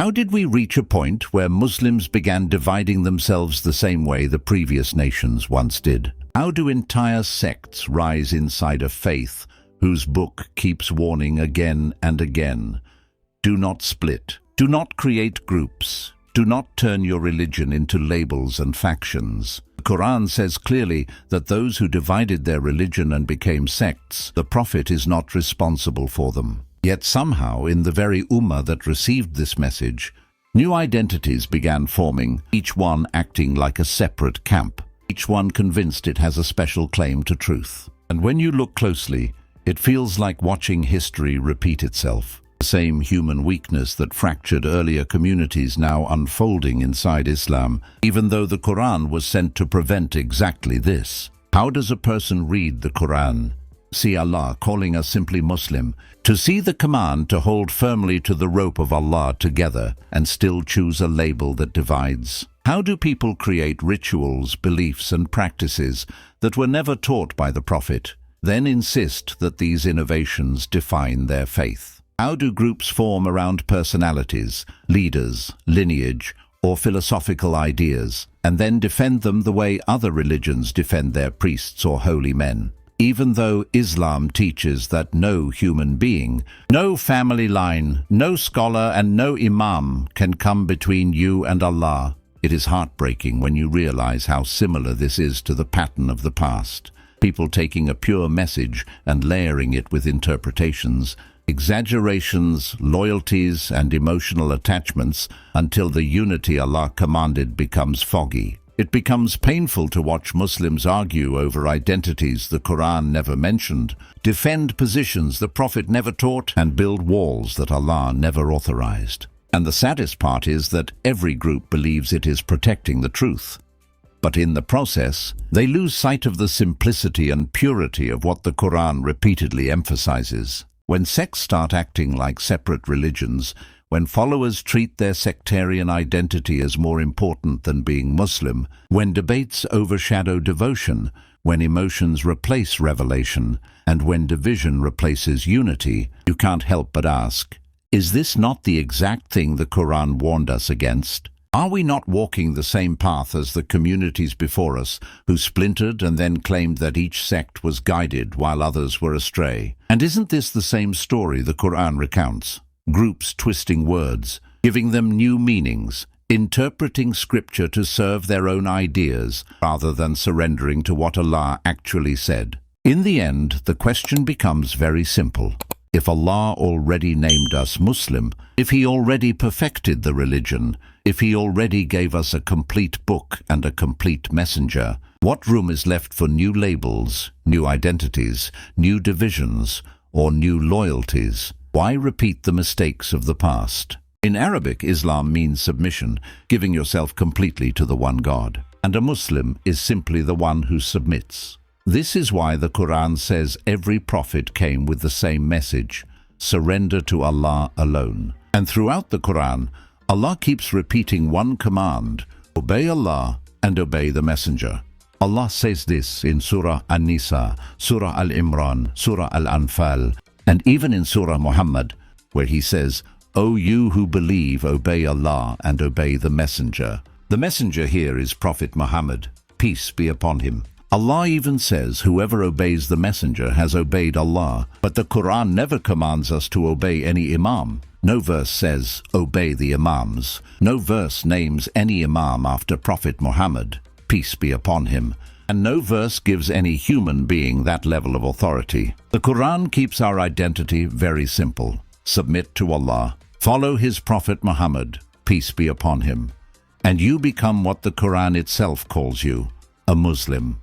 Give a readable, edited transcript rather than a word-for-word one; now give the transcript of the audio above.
How did we reach a point where Muslims began dividing themselves the same way the previous nations once did? How do entire sects rise inside a faith whose book keeps warning again and again? Do not split. Do not create groups. Do not turn your religion into labels and factions. The Quran says clearly that those who divided their religion and became sects, the Prophet is not responsible for them. Yet somehow, in the very Ummah that received this message, new identities began forming, each one acting like a separate camp, each one convinced it has a special claim to truth. And when you look closely, it feels like watching history repeat itself. The same human weakness that fractured earlier communities now unfolding inside Islam, even though the Quran was sent to prevent exactly this. How does a person read the Quran, see Allah calling us simply Muslim, to see the command to hold firmly to the rope of Allah together and still choose a label that divides? How do people create rituals, beliefs and practices that were never taught by the Prophet, then insist that these innovations define their faith? How do groups form around personalities, leaders, lineage, or philosophical ideas, and then defend them the way other religions defend their priests or holy men? Even though Islam teaches that no human being, no family line, no scholar and no imam can come between you and Allah, it is heartbreaking when you realize how similar this is to the pattern of the past. People taking a pure message and layering it with interpretations, exaggerations, loyalties, and emotional attachments until the unity Allah commanded becomes foggy. It becomes painful to watch Muslims argue over identities the Quran never mentioned, defend positions the Prophet never taught, and build walls that Allah never authorized. And the saddest part is that every group believes it is protecting the truth. But in the process, they lose sight of the simplicity and purity of what the Quran repeatedly emphasizes. When sects start acting like separate religions, when followers treat their sectarian identity as more important than being Muslim, when debates overshadow devotion, when emotions replace revelation, and when division replaces unity, you can't help but ask, is this not the exact thing the Quran warned us against? Are we not walking the same path as the communities before us, who splintered and then claimed that each sect was guided while others were astray? And isn't this the same story the Quran recounts? Groups twisting words, giving them new meanings, interpreting scripture to serve their own ideas rather than surrendering to what Allah actually said. In the end, the question becomes very simple. If Allah already named us Muslim, if He already perfected the religion, if He already gave us a complete book and a complete messenger, what room is left for new labels, new identities, new divisions, or new loyalties? Why repeat the mistakes of the past? In Arabic, Islam means submission, giving yourself completely to the one God. And a Muslim is simply the one who submits. This is why the Quran says every prophet came with the same message: surrender to Allah alone. And throughout the Quran, Allah keeps repeating one command: obey Allah and obey the messenger. Allah says this in Surah An-Nisa, Surah Al-Imran, Surah Al-Anfal, and even in Surah Muhammad, where He says, O you who believe, obey Allah and obey the messenger. The messenger here is Prophet Muhammad, peace be upon him. Allah even says whoever obeys the messenger has obeyed Allah, but the Quran never commands us to obey any imam. No verse says, obey the imams. No verse names any imam after Prophet Muhammad, peace be upon him. And no verse gives any human being that level of authority. The Quran keeps our identity very simple. Submit to Allah. Follow His Prophet Muhammad, peace be upon him. And you become what the Quran itself calls you, a Muslim.